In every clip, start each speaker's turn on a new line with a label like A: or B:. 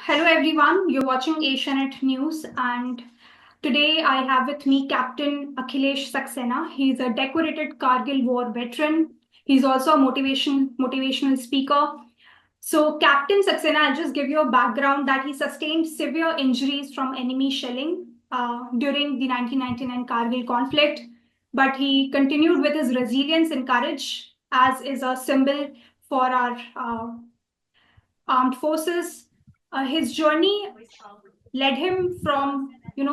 A: Hello everyone, you're watching Asianet News, and today I have with me Captain Akhilesh Saxena. He's a decorated Kargil War veteran. He's also a motivational speaker. So Captain Saxena, I'll just give you a background that he sustained severe injuries from enemy shelling during the 1999 Kargil conflict, but he continued with his resilience and courage, as is a symbol for our armed forces. His journey led him from,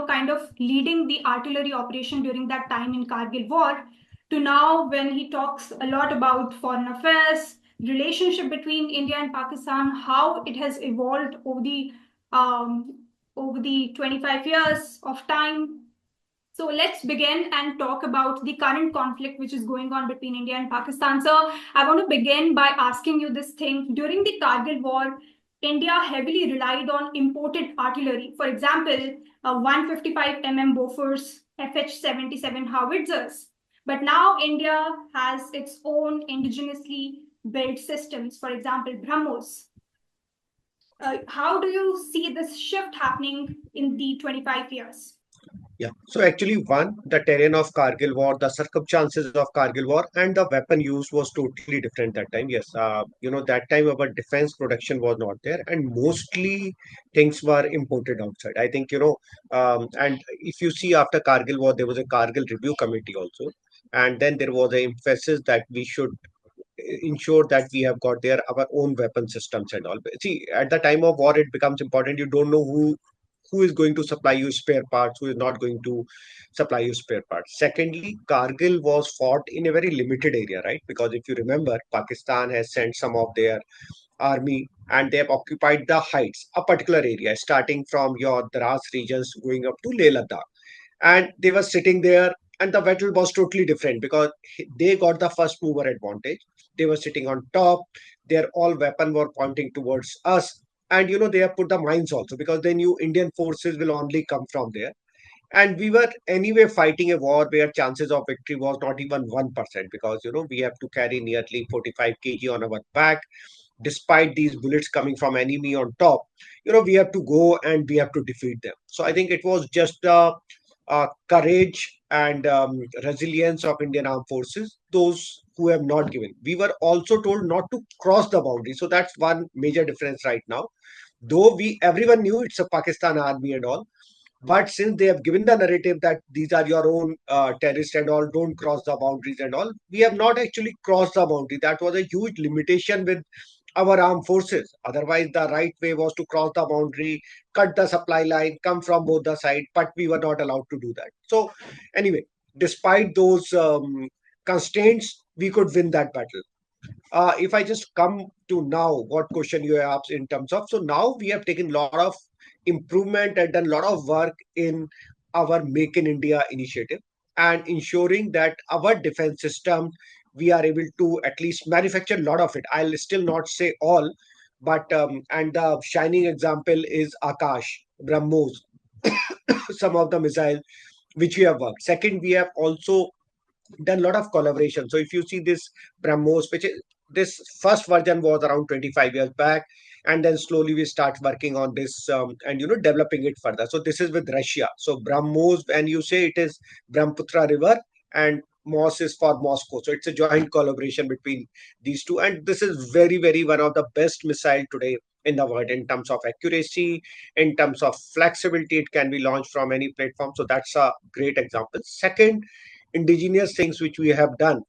A: kind of leading the artillery operation during that time in Kargil War to now when he talks a lot about foreign affairs, relationship between India and Pakistan, how it has evolved um, over the 25 years of time. So let's begin and talk about the current conflict which is going on between India and Pakistan. So I want to begin by asking you this thing. During the Kargil War, India heavily relied on imported artillery. For example, 155 Bofors FH-77 howitzers. But now India has its own indigenously built systems, for example, BrahMos. How do you see this shift happening in the 25 years?
B: Yeah. So actually, one, the terrain of Kargil War, the circumstances of Kargil War, and the weapon used was totally different that time. Yes, that time our defense production was not there, and mostly things were imported outside. I think and if you see after Kargil War, there was a Kargil Review Committee also, and then there was an emphasis that we should ensure that we have got there our own weapon systems and all. See, at the time of war, it becomes important. You don't know who is going to supply you spare parts, who is not going to supply you spare parts. Secondly, Kargil was fought in a very limited area, right? Because if you remember, Pakistan has sent some of their army and they have occupied the heights, a particular area, starting from your Dras regions going up to Leh Ladakh. And they were sitting there, and the battle was totally different because they got the first mover advantage. They were sitting on top, their all weapon were pointing towards us, and they have put the mines also because they knew Indian forces will only come from there. And we were anyway fighting a war where chances of victory was not even 1% because we have to carry nearly 45 kg on our back. Despite these bullets coming from enemy on top, we have to go and we have to defeat them. So I think it was just courage and resilience of Indian armed forces, those who have not given. We were also told not to cross the boundary. So that's one major difference right now. Though everyone knew it's a Pakistan army and all, but since they have given the narrative that these are your own terrorists and all, don't cross the boundaries and all, we have not actually crossed the boundary. That was a huge limitation with our armed forces. Otherwise, the right way was to cross the boundary, cut the supply line, come from both the sides, but we were not allowed to do that. So, anyway, despite those constraints, we could win that battle. If I just come to now, what question you asked in terms of, so now we have taken a lot of improvement and done a lot of work in our Make in India initiative and ensuring that our defense system, we are able to at least manufacture a lot of it. I'll still not say all, but and the shining example is Akash, BrahMos, some of the missiles which we have worked. Second, we have also done a lot of collaboration. So if you see this BrahMos, which is this first version was around 25 years back, and then slowly we start working on this and developing it further. So this is with Russia. So BrahMos, and you say it is Brahmaputra River, and Mos is for Moscow. So it's a joint collaboration between these two, and this is very very one of the best missile today in the world in terms of accuracy, in terms of flexibility. It can be launched from any platform. So that's a great example. Second, indigenous things which we have done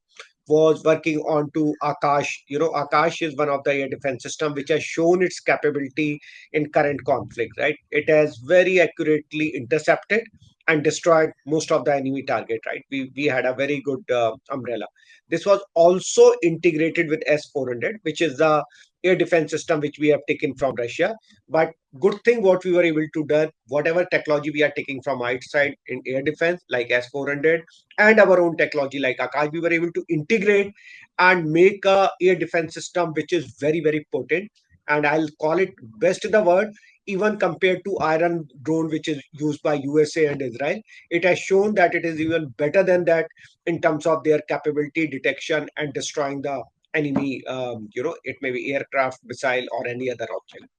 B: was working on to Akash. Akash is one of the air defense system which has shown its capability in current conflict, right? It has very accurately intercepted and destroyed most of the enemy target, right? We had a very good umbrella. This was also integrated with S-400, which is the air defense system which we have taken from Russia. But good thing what we were able to do, whatever technology we are taking from outside in air defense, like S-400, and our own technology like Akash, we were able to integrate and make a air defense system which is very, very potent. And I'll call it best in the world, even compared to Iron drone, which is used by USA and Israel. It has shown that it is even better than that in terms of their capability, detection, and destroying the enemy. It may be aircraft, missile, or any other object.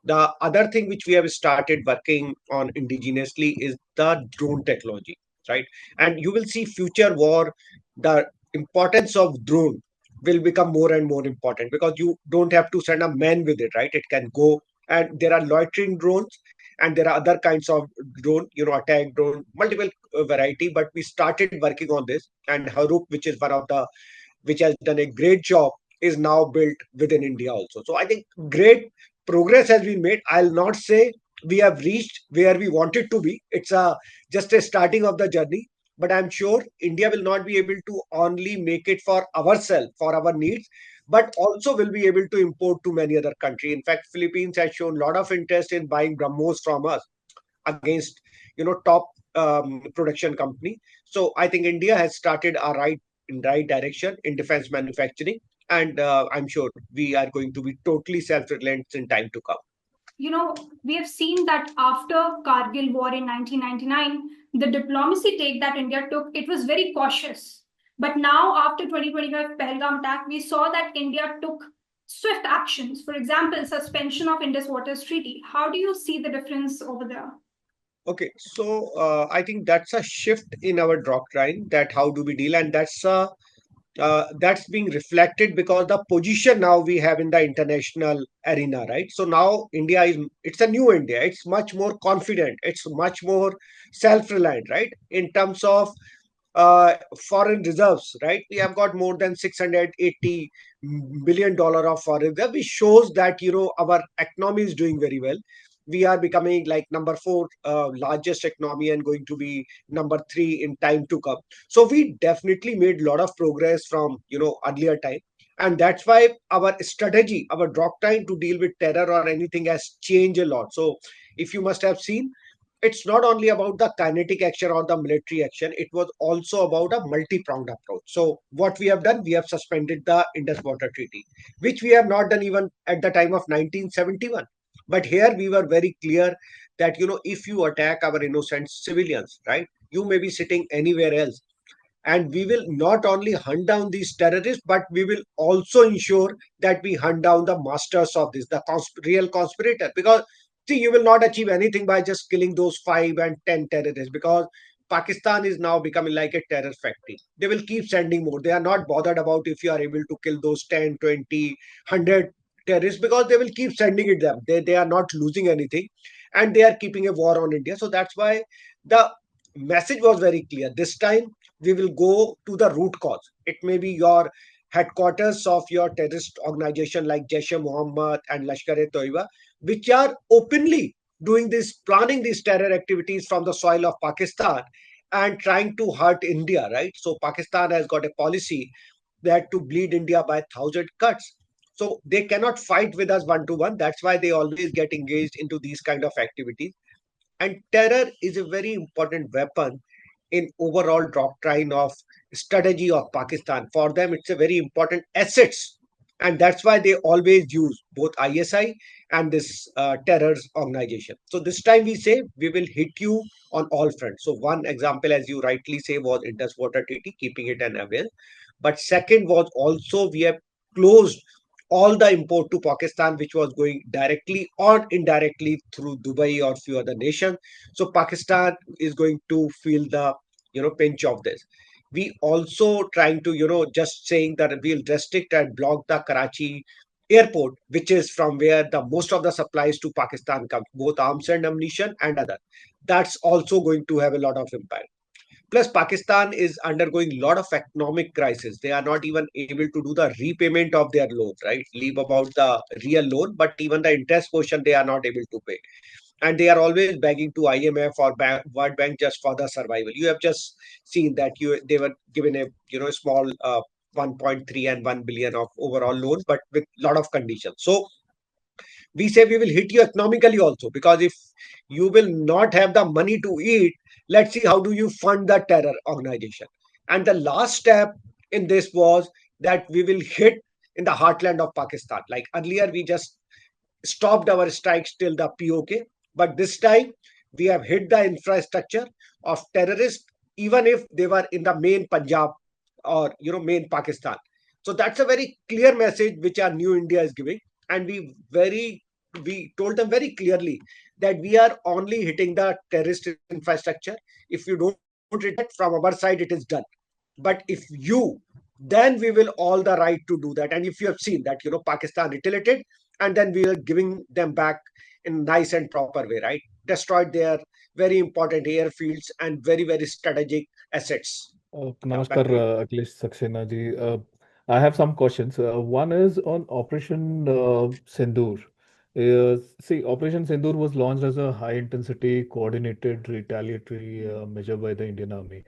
B: The other thing which we have started working on indigenously is the drone technology, right? And you will see future war, the importance of drone will become more and more important because you don't have to send a man with it, right? It can go, and there are loitering drones, and there are other kinds of drone, attack drone, multiple variety. But we started working on this, and Harup, which is one of the which has done a great job, is now built within India also. So I think great progress has been made. I'll not say we have reached where we wanted to be. It's a just a starting of the journey. But I'm sure India will not be able to only make it for ourselves, for our needs, but also will be able to import to many other countries. In fact, Philippines has shown a lot of interest in buying BrahMos from us against top production company. So I think India has started a right direction in defense manufacturing, and I'm sure we are going to be totally self-reliant in time to come.
A: We have seen that after Kargil War in 1999, the diplomacy take that India took, it was very cautious. But now, after 2025 Pahalgam attack, we saw that India took swift actions. For example, suspension of Indus Waters Treaty. How do you see the difference over there?
B: Okay, so I think that's a shift in our doctrine, that how do we deal, and that's being reflected because the position now we have in the international arena, right? So now India it's a new India. It's much more confident. It's much more self-reliant, right? In terms of uh, foreign reserves, right? We have got more than $680 billion of foreign reserve, which shows that our economy is doing very well. We are becoming like number four largest economy and going to be number three in time to come. So we definitely made a lot of progress from earlier time, and that's why our strategy, our doctrine to deal with terror or anything has changed a lot. So if you must have seen, it's not only about the kinetic action or the military action, it was also about a multi-pronged approach. So what we have done, we have suspended the Indus Water Treaty, which we have not done even at the time of 1971. But here we were very clear that if you attack our innocent civilians, right, you may be sitting anywhere else, and we will not only hunt down these terrorists, but we will also ensure that we hunt down the masters of this, the real conspirator. Because see, you will not achieve anything by just killing those 5 and 10 terrorists, because Pakistan is now becoming like a terror factory. They will keep sending more. They are not bothered about if you are able to kill those 10, 20, 100 terrorists, because they will keep sending it them. They are not losing anything, and they are keeping a war on India. So that's why the message was very clear. This time we will go to the root cause. It may be your headquarters of your terrorist organization like Jaish-e-Mohammed and Lashkar-e-Toiba, which are openly doing this, planning these terror activities from the soil of Pakistan and trying to hurt India, right? So Pakistan has got a policy that to bleed India by 1,000 cuts. So they cannot fight with us one to one. That's why they always get engaged into these kind of activities. And terror is a very important weapon in overall doctrine of strategy of Pakistan. For them, it's a very important assets. And that's why they always use both ISI and this terror's organization. So this time we say we will hit you on all fronts. So one example, as you rightly say, was Indus Water Treaty, keeping it an aware. But second was also we have closed all the import to Pakistan, which was going directly or indirectly through Dubai or few other nations. So Pakistan is going to feel the pinch of this. We also trying to just saying that we'll restrict and block the Karachi airport, which is from where the most of the supplies to Pakistan come, both arms and ammunition and other. That's also going to have a lot of impact. Plus, Pakistan is undergoing a lot of economic crisis. They are not even able to do the repayment of their loans, right? Leave about the real loan, but even the interest portion they are not able to pay. And they are always begging to IMF or World Bank just for the survival. You have just seen that they were given a small 1.3 and 1 billion of overall loan, but with a lot of conditions. So we say we will hit you economically also, because if you will not have the money to eat, let's see how do you fund the terror organization. And the last step in this was that we will hit in the heartland of Pakistan. Like earlier we just stopped our strikes till the POK, but this time we have hit the infrastructure of terrorists, even if they were in the main Punjab or main Pakistan. So that's a very clear message which our new India is giving, and we very we told them very clearly that we are only hitting the terrorist infrastructure. If you don't retaliate from our side, it is done. But if you, then we will all the right to do that. And if you have seen that, Pakistan retaliated, and then we are giving them back in nice and proper way, right? Destroyed their very important airfields and very, very strategic assets. Yeah,
C: Namaskar,
B: back to you.
C: Akhilesh Saxena ji. I have some questions. One is on Operation Sindoor. See, Operation Sindoor was launched as a high-intensity, coordinated retaliatory measure by the Indian Army.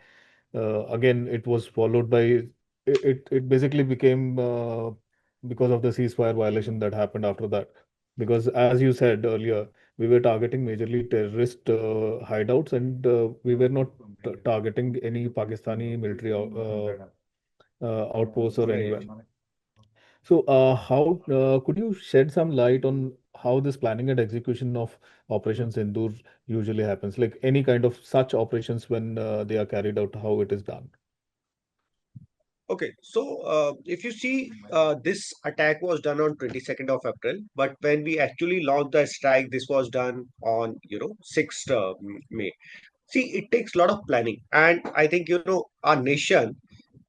C: Again, it was followed by it basically became because of the ceasefire violation that happened after that. Because as you said earlier, we were targeting majorly terrorist hideouts, and we were not targeting any Pakistani military outposts or
B: Right.
C: anywhere. So, how could you shed some light on how this planning and execution of Operation Sindoor usually happens? Like any kind of such operations when they are carried out, how it is done?
B: Okay, so if you see, this attack was done on 22nd of April, but when we actually launched the strike, this was done on 6th May. See, it takes a lot of planning, and I think our nation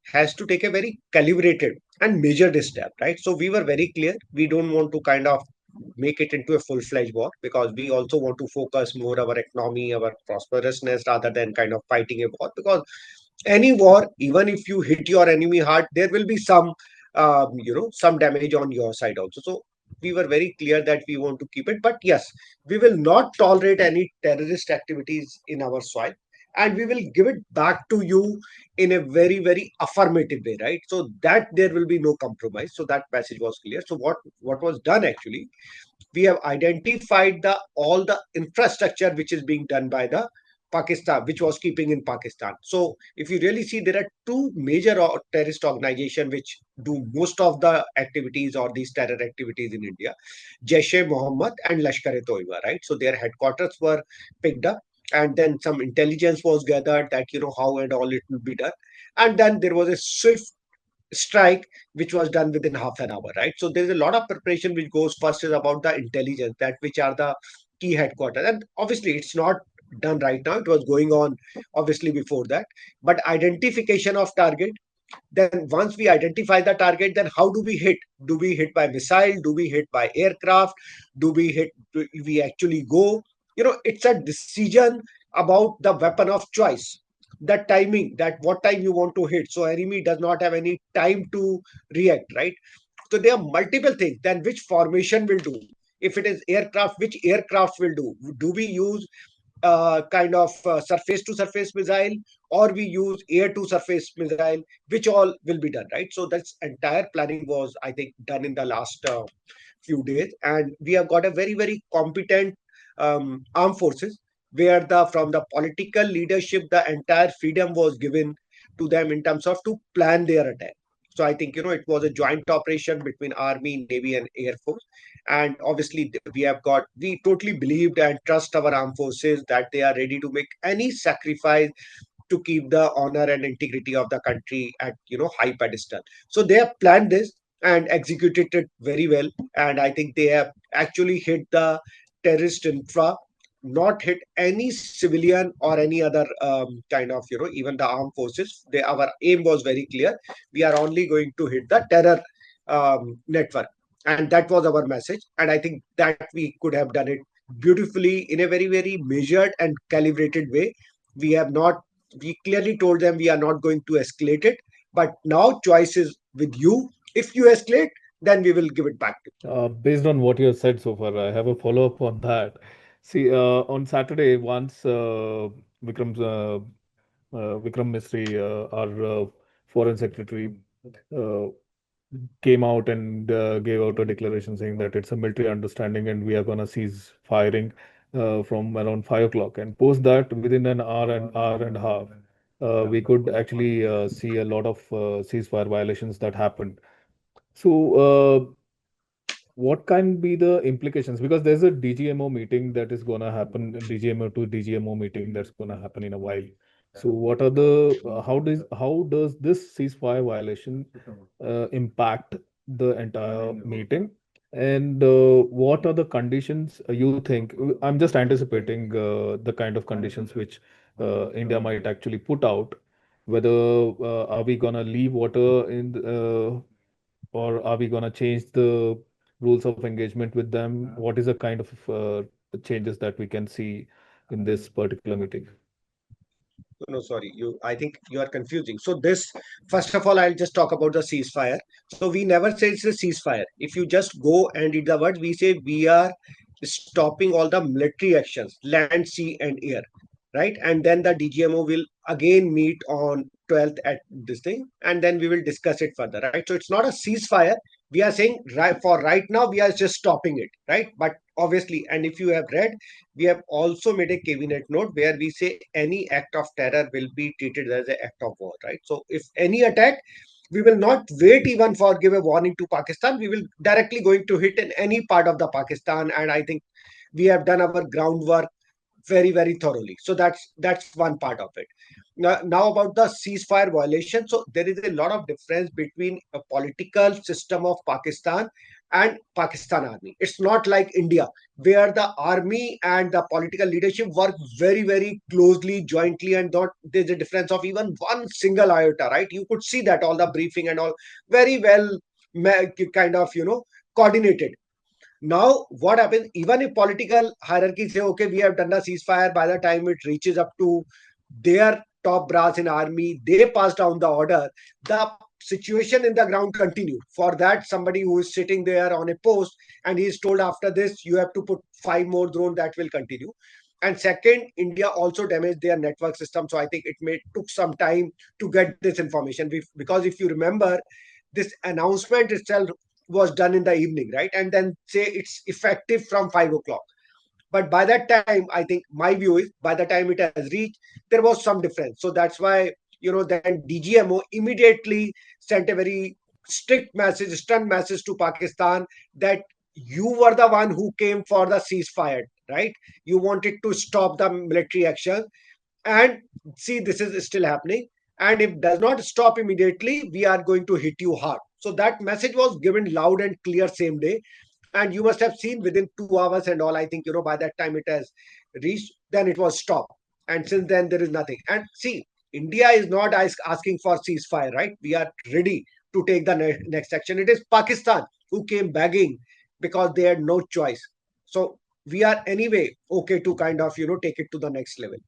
B: has to take a very calibrated and measured step, right? So we were very clear. We don't want to kind of make it into a full-fledged war, because we also want to focus more our economy, our prosperousness, rather than kind of fighting a war. Because any war, even if you hit your enemy hard, there will be some damage on your side also. So we were very clear that we want to keep it, but yes, we will not tolerate any terrorist activities in our soil, and we will give it back to you in a very, very affirmative way, right? So that there will be no compromise. So that message was clear. So what was done actually, we have identified the all the infrastructure which is being done by the Pakistan, which was keeping in Pakistan. So if you really see, there are two major terrorist organizations which do most of the activities or these terror activities in India: Jaish-e-Mohammed and Lashkar-e-Toiba, right? So their headquarters were picked up, and then some intelligence was gathered that how and all it will be done, and then there was a swift strike which was done within half an hour, right? So there's a lot of preparation which goes. First is about the intelligence, that which are the key headquarters, and obviously it's not done right now, it was going on obviously before that. But identification of target, then once we identify the target, then how do we hit? Do we hit by missile? Do we hit by aircraft? Do we actually go? It's a decision about the weapon of choice, the timing, that what time you want to hit, so enemy does not have any time to react, right? So there are multiple things. Then which formation will do? If it is aircraft, which aircraft will do? Do we use kind of surface to surface missile, or we use air to surface missile? Which all will be done, right? So that's entire planning was, I think, done in the last few days, and we have got a very, very competent armed forces, where the from the political leadership the entire freedom was given to them in terms of to plan their attack. So I think it was a joint operation between army, navy, and air force. And obviously we totally believed and trust our armed forces that they are ready to make any sacrifice to keep the honor and integrity of the country at high pedestal. So they have planned this and executed it very well, and I think they have actually hit the terrorist infra, not hit any civilian or any other kind of even the armed forces. Our aim was very clear: we are only going to hit the terror network, and that was our message. And I think that we could have done it beautifully in a very, very measured and calibrated way. We clearly told them we are not going to escalate it, but now choice is with you. If you escalate, then we will give it back to
C: Based on what you have said so far, I have a follow-up on that. See, on Saturday, once Vikram's Vikram Misri, our foreign secretary, uh, came out and gave out a declaration saying that it's a military understanding and we are going to cease firing from around 5 o'clock. And post that, within an hour and a half, we could actually see a lot of ceasefire violations that happened. So, what can be the implications? Because there's a DGMO meeting that is going to happen, DGMO to DGMO meeting that's going to happen in a while. So, what are the how does this ceasefire violation impact the entire meeting? And what are the conditions you think? I'm just anticipating the kind of conditions which India might actually put out. Whether are we gonna leave water in, or are we gonna change the rules of engagement with them? What is the kind of changes that we can see in this particular meeting?
B: No, sorry, I think you are confusing. So this, first of all, I'll just talk about the ceasefire. So we never say it's a ceasefire. If you just go and read the words, we say we are stopping all the military actions, land, sea, and air, right? And then the DGMO will again meet on 12th at this thing, and then we will discuss it further, right? So it's not a ceasefire. We are saying right now we are just stopping it, right? But obviously, and if you have read, we have also made a cabinet note where we say any act of terror will be treated as an act of war, right? So if any attack, we will not wait even for give a warning to Pakistan. We will directly going to hit in any part of the Pakistan, and I think we have done our groundwork very thoroughly. So that's one part of it. Now about the ceasefire violation. So there is a lot of difference between a political system of Pakistan and Pakistan army. It's not like India, where the army and the political leadership work very closely, jointly, and not there's a difference of even one single iota, right? You could see that all the briefing and all very well kind of coordinated. Now, what happens, even if political hierarchy say, okay, we have done the ceasefire, by the time it reaches up to their top brass in army, they pass down the order, the situation in the ground continues. For that, somebody who is sitting there on a post and he is told after this, you have to put 5 more drones, that will continue. And second, India also damaged their network system. So I think it may took some time to get this information. Because if you remember, this announcement itself was done in the evening, right? And then say it's effective from 5 o'clock. But by that time, I think my view is by the time it has reached, there was some difference. So that's why, then DGMO immediately sent a very strict message, stern message to Pakistan that you were the one who came for the ceasefire, right? You wanted to stop the military action, and see, this is still happening, and if does not stop immediately, we are going to hit you hard. So that message was given loud and clear same day, and you must have seen within 2 hours and all. I think by that time it has reached, then it was stopped, and since then there is nothing. And see, India is not asking for ceasefire, right? We are ready to take the next action. It is Pakistan who came begging because they had no choice. So we are anyway okay to kind of take it to the next level.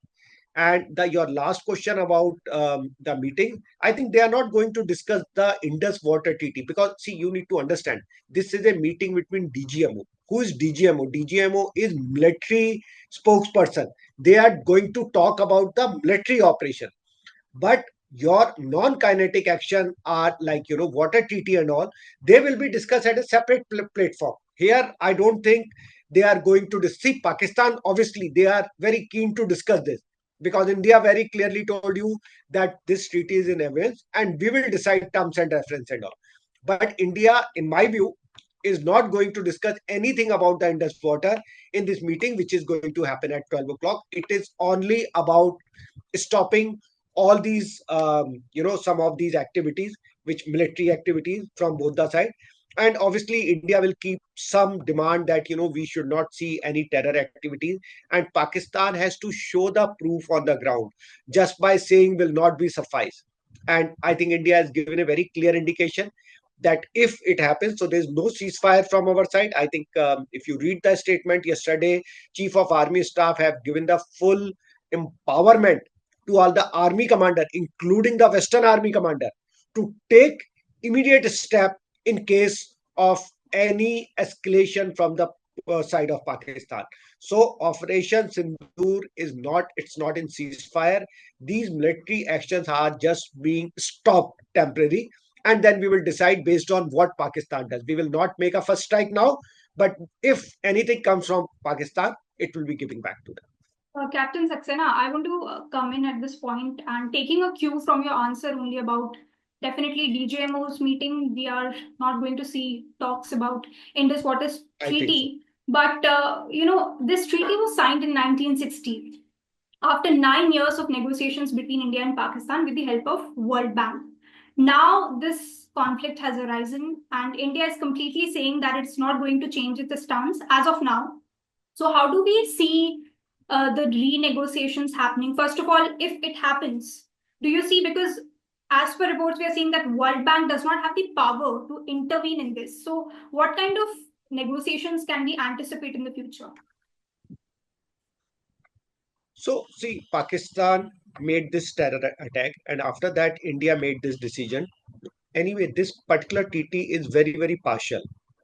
B: And your last question about the meeting, I think they are not going to discuss the Indus Water Treaty, because see, you need to understand, this is a meeting between DGMO. Who is DGMO? DGMO is military spokesperson. They are going to talk about the military operation. But your non-kinetic action are like water treaty and all, they will be discussed at a separate platform. Here, I don't think they are going to see Pakistan. Obviously, they are very keen to discuss this, because India very clearly told you that this treaty is in abeyance and we will decide terms and reference and all. But India, in my view, is not going to discuss anything about the Indus water in this meeting, which is going to happen at 12 o'clock. It is only about stopping all these, some of these activities, which military activities from both the side. And obviously, India will keep some demand that, we should not see any terror activities. And Pakistan has to show the proof on the ground. Just by saying will not be suffice. And I think India has given a very clear indication that if it happens, so there's no ceasefire from our side. I think if you read the statement yesterday, Chief of Army Staff have given the full empowerment to all the army commander, including the Western Army commander, to take immediate step in case of any escalation from the side of Pakistan. So Operation Sindoor is not, it's not in ceasefire. These military actions are just being stopped temporarily, and then we will decide based on what Pakistan does. We will not make a first strike now, but if anything comes from Pakistan, it will be giving back to them.
A: Captain Saxena, I want to come in at this point and taking a cue from your answer only about definitely DJMO's meeting. We are not going to see talks about Indus Waters Treaty, but this treaty was signed in 1960 after 9 years of negotiations between India and Pakistan with the help of World Bank. Now this conflict has arisen, and India is completely saying that it's not going to change its stance as of now. So, how do we see the renegotiations happening? First of all, if it happens, do you see, because as per reports, we are seeing that World Bank does not have the power to intervene in this. So, what kind of negotiations can we anticipate in the future?
B: So, see, Pakistan made this terror attack, and after that, India made this decision. Anyway, this particular treaty is very, very partial.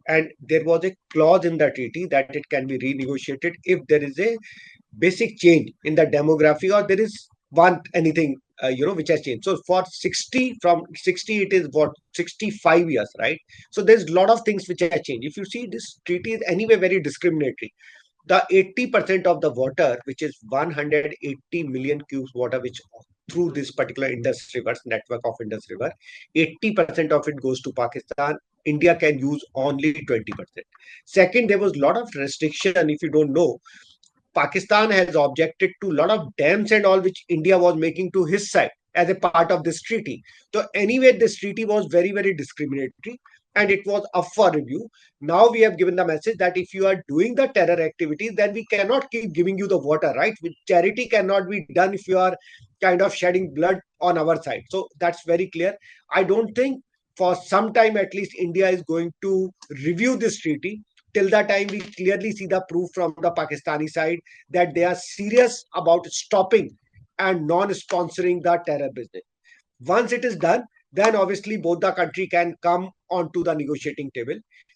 B: And there was a clause in the treaty that it can be renegotiated if there is a basic change in the demography or there is one anything which has changed. So for 60, from 60 it is what, 65 years, right? So there's a lot of things which have changed. If you see, this treaty is anyway very discriminatory. The 80% of the water, which is 180 million cubes water, which through this particular Indus rivers network of Indus river, 80% of it goes to Pakistan. India can use only 20%. Second, there was a lot of restriction. If you don't know, Pakistan has objected to a lot of dams and all which India was making to his side as a part of this treaty. So anyway, this treaty was very, very discriminatory and it was up for review. Now we have given the message that if you are doing the terror activities, then we cannot keep giving you the water, right? Charity cannot be done if you are kind of shedding blood on our side. So that's very clear. I don't think for some time at least India is going to review this treaty. Till that time, we clearly see the proof from the Pakistani side that they are serious about stopping and non-sponsoring the terror business. Once it is done, then obviously both the country can come onto the negotiating table,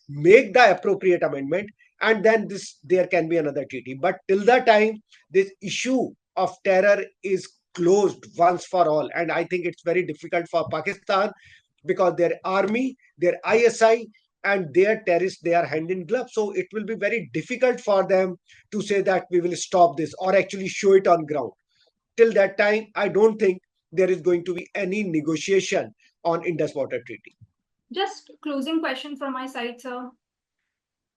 B: make the appropriate amendment, and then this there can be another treaty. But till that time, this issue of terror is closed once for all, and I think it's very difficult for Pakistan because their army, their ISI, and their terrorists, they are hand in glove. So it will be very difficult for them to say that we will stop this or actually show it on ground. Till that time, I don't think there is going to be any negotiation on Indus Water Treaty.
A: Just closing question from my side, sir.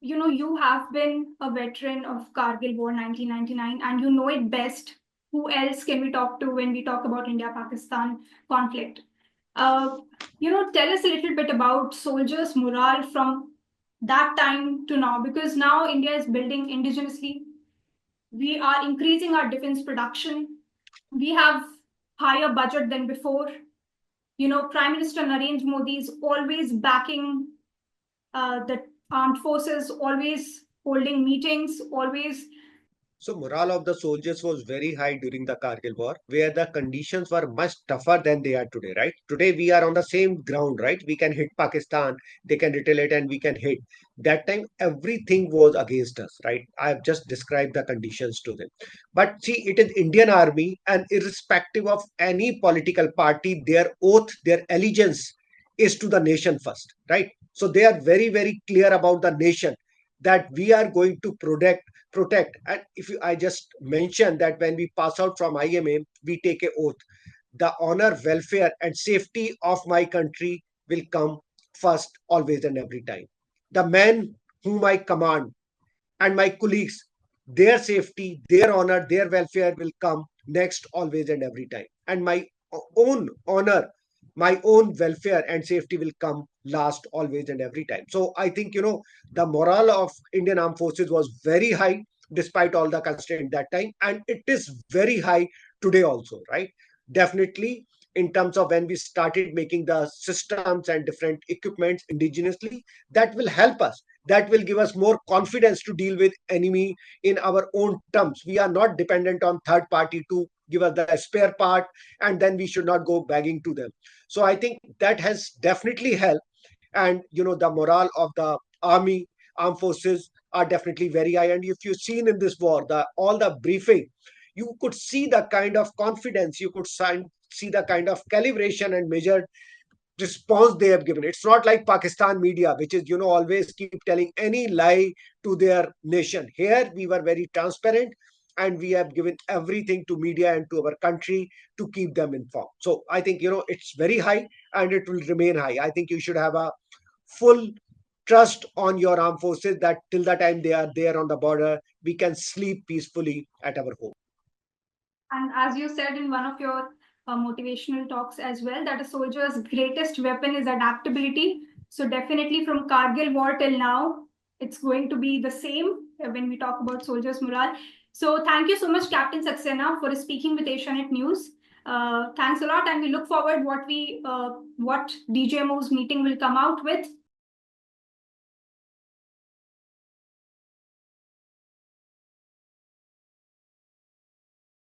A: You know, you have been a veteran of Kargil War 1999 and you know it best. Who else can we talk to when we talk about India-Pakistan conflict? Tell us a little bit about soldiers' morale from that time to now, because now India is building indigenously. We are increasing our defense production. We have higher budget than before. Prime Minister Narendra Modi is always backing the armed forces, always holding meetings, always.
B: So morale of the soldiers was very high during the Kargil War, where the conditions were much tougher than they are today, right? Today we are on the same ground, right? We can hit Pakistan, they can retaliate, and we can hit. That time everything was against us, right? I have just described the conditions to them. But see, it is Indian Army, and irrespective of any political party, their oath, their allegiance is to the nation first, right? So they are very, very clear about the nation that we are going to protect. And if you, I just mentioned that when we pass out from IMA, we take a oath. The honor, welfare, and safety of my country will come first, always and every time. The men whom I command and my colleagues, their safety, their honor, their welfare will come next, always and every time. And my own honor, my own welfare and safety will come last, always and every time. So I think, the morale of Indian Armed Forces was very high despite all the constraint that time. And it is very high today also, right? Definitely in terms of when we started making the systems and different equipments indigenously, that will help us, that will give us more confidence to deal with enemy in our own terms. We are not dependent on third party to give us the spare part, and then we should not go begging to them. So I think that has definitely helped. And the morale of the army, armed forces are definitely very high. And if you've seen in this war, the all the briefing, you could see the kind of confidence, you could see the kind of calibration and measured response they have given. It's not like Pakistan media, which is, always keep telling any lie to their nation. Here, we were very transparent and we have given everything to media and to our country to keep them informed. So I think, it's very high and it will remain high. I think you should have a full trust on your armed forces that till the time they are there on the border, we can sleep peacefully at our home.
A: And as you said in one of your motivational talks as well, that a soldier's greatest weapon is adaptability. So definitely from Kargil War till now, it's going to be the same when we talk about soldiers' morale. So thank you so much, Captain Saxena, for speaking with Asianet News. Thanks a lot, and we look forward what DJMO's meeting will come out with.